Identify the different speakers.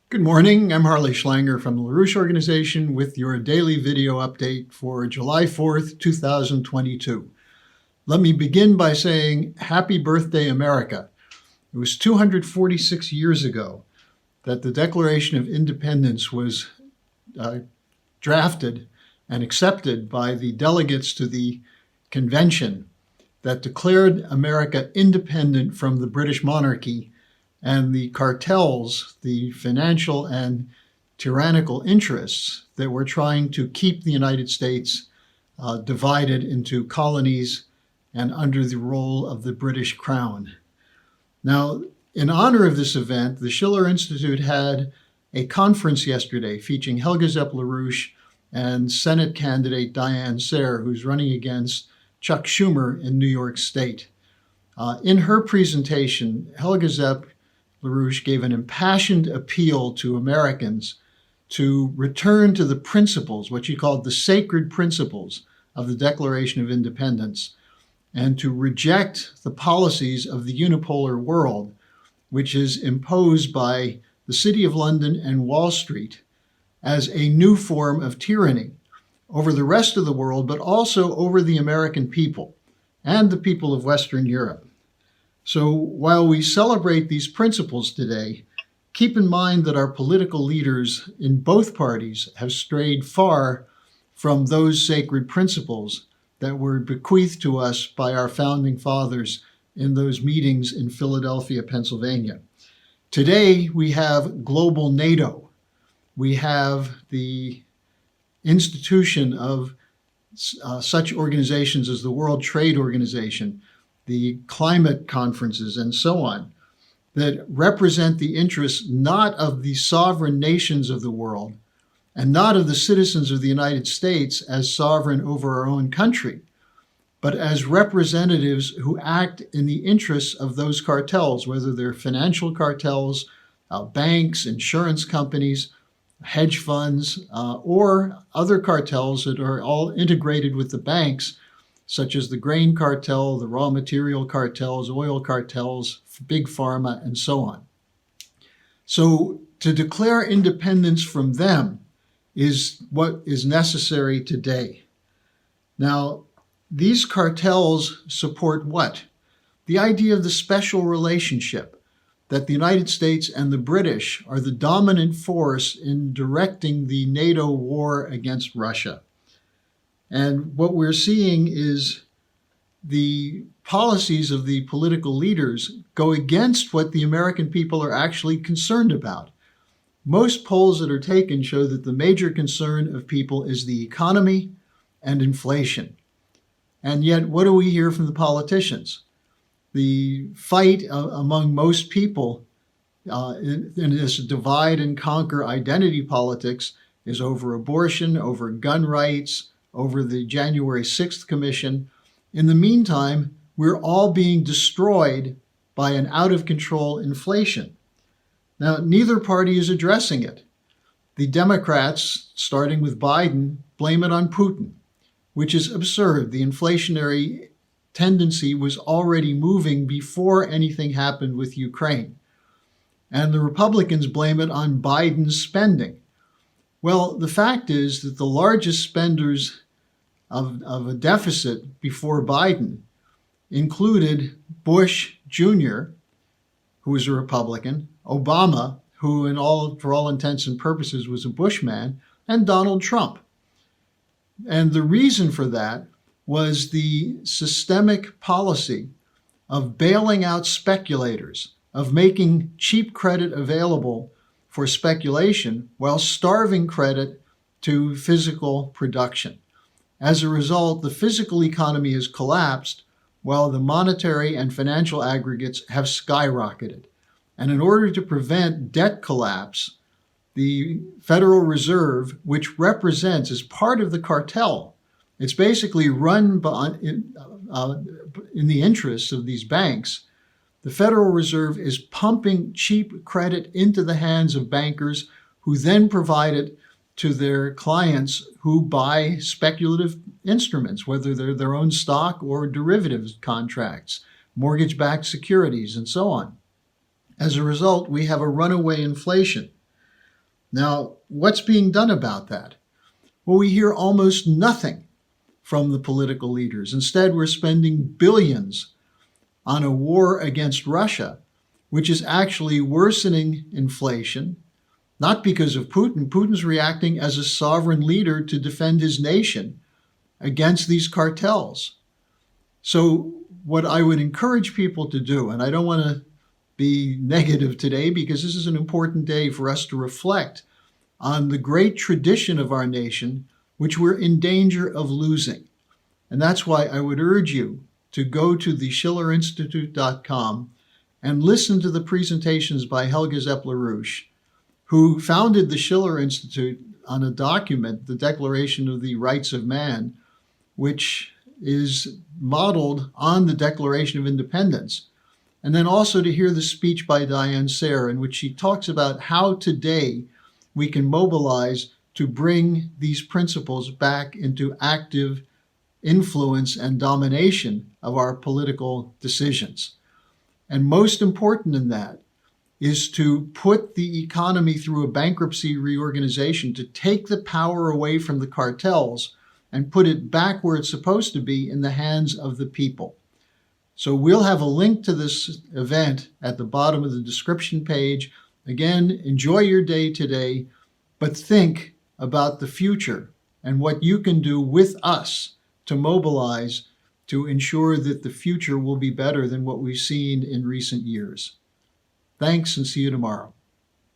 Speaker 1: Good morning. I'm Harley Schlanger from the LaRouche Organization with your daily video update for July 4th, 2022. Let me begin by saying happy birthday, America. It was 246 years ago that the Declaration of Independence was drafted and accepted by the delegates to the convention that declared America independent from the British monarchy and the cartels, the financial and tyrannical interests that were trying to keep the United States divided into colonies and under the rule of the British Crown. Now, in honor of this event, the Schiller Institute had a conference yesterday featuring Helga Zepp-LaRouche and Senate candidate Diane, who's running against Chuck Schumer in New York State. In her presentation, Helga Zepp-LaRouche gave an impassioned appeal to Americans to return to the principles, what she called the sacred principles of the Declaration of Independence, and to reject the policies of the unipolar world, which is imposed by the City of London and Wall Street as a new form of tyranny over the rest of the world, but also over the American people and the people of Western Europe. So while we celebrate these principles today, keep in mind that our political leaders in both parties have strayed far from those sacred principles that were bequeathed to us by our founding fathers in those meetings in Philadelphia, Pennsylvania. Today, we have global NATO. We have the institution of such organizations as the World Trade Organization, the climate conferences, and so on, that represent the interests not of the sovereign nations of the world and not of the citizens of the United States as sovereign over our own country, but as representatives who act in the interests of those cartels, whether they're financial cartels, banks, insurance companies, hedge funds, or other cartels that are all integrated with the banks, such as the grain cartel, the raw material cartels, oil cartels, big pharma, and so on. So to declare independence from them is what is necessary today. Now, these cartels support what? The idea of the special relationship, that the United States and the British are the dominant force in directing the NATO war against Russia. And what we're seeing is the policies of the political leaders go against what the American people are actually concerned about. Most polls that are taken show that the major concern of people is the economy and inflation. And yet, what do we hear from the politicians? The fight among most people in this divide and conquer identity politics is over abortion, over gun rights, over the January 6th Commission. In the meantime, we're all being destroyed by an out-of-control inflation. Now, neither party is addressing it. The Democrats, starting with Biden, blame it on Putin, which is absurd. The inflationary tendency was already moving before anything happened with Ukraine. And the Republicans blame it on Biden's spending. Well, the fact is that the largest spenders of a deficit before Biden included Bush Jr., who was a Republican, Obama, who for all intents and purposes was a Bushman, and Donald Trump. And the reason for that was the systemic policy of bailing out speculators, of making cheap credit available for speculation while starving credit to physical production. As a result, the physical economy has collapsed while the monetary and financial aggregates have skyrocketed. And in order to prevent debt collapse, the Federal Reserve, which represents as part of the cartel, it's basically run in the interests of these banks. The Federal Reserve is pumping cheap credit into the hands of bankers who then provide it to their clients who buy speculative instruments, whether they're their own stock or derivatives contracts, mortgage-backed securities, and so on. As a result, we have a runaway inflation. Now, what's being done about that? Well, we hear almost nothing from the political leaders. Instead, we're spending billions on a war against Russia, which is actually worsening inflation, not because of Putin. Putin's reacting as a sovereign leader to defend his nation against these cartels. So what I would encourage people to do, and I don't want to be negative today because this is an important day for us to reflect on the great tradition of our nation, which we're in danger of losing. And that's why I would urge you to go to the schillerinstitute.com and listen to the presentations by Helga Zepp-LaRouche, who founded the Schiller Institute on a document, the Declaration of the Rights of Man, which is modeled on the Declaration of Independence. And then also to hear the speech by Diane, in which she talks about how today we can mobilize to bring these principles back into active influence and domination of our political decisions. And most important in that is to put the economy through a bankruptcy reorganization, to take the power away from the cartels and put it back where it's supposed to be, in the hands of the people. So we'll have a link to this event at the bottom of the description page. Again, enjoy your day today, but think about the future and what you can do with us to mobilize to ensure that the future will be better than what we've seen in recent years. Thanks, and see you tomorrow.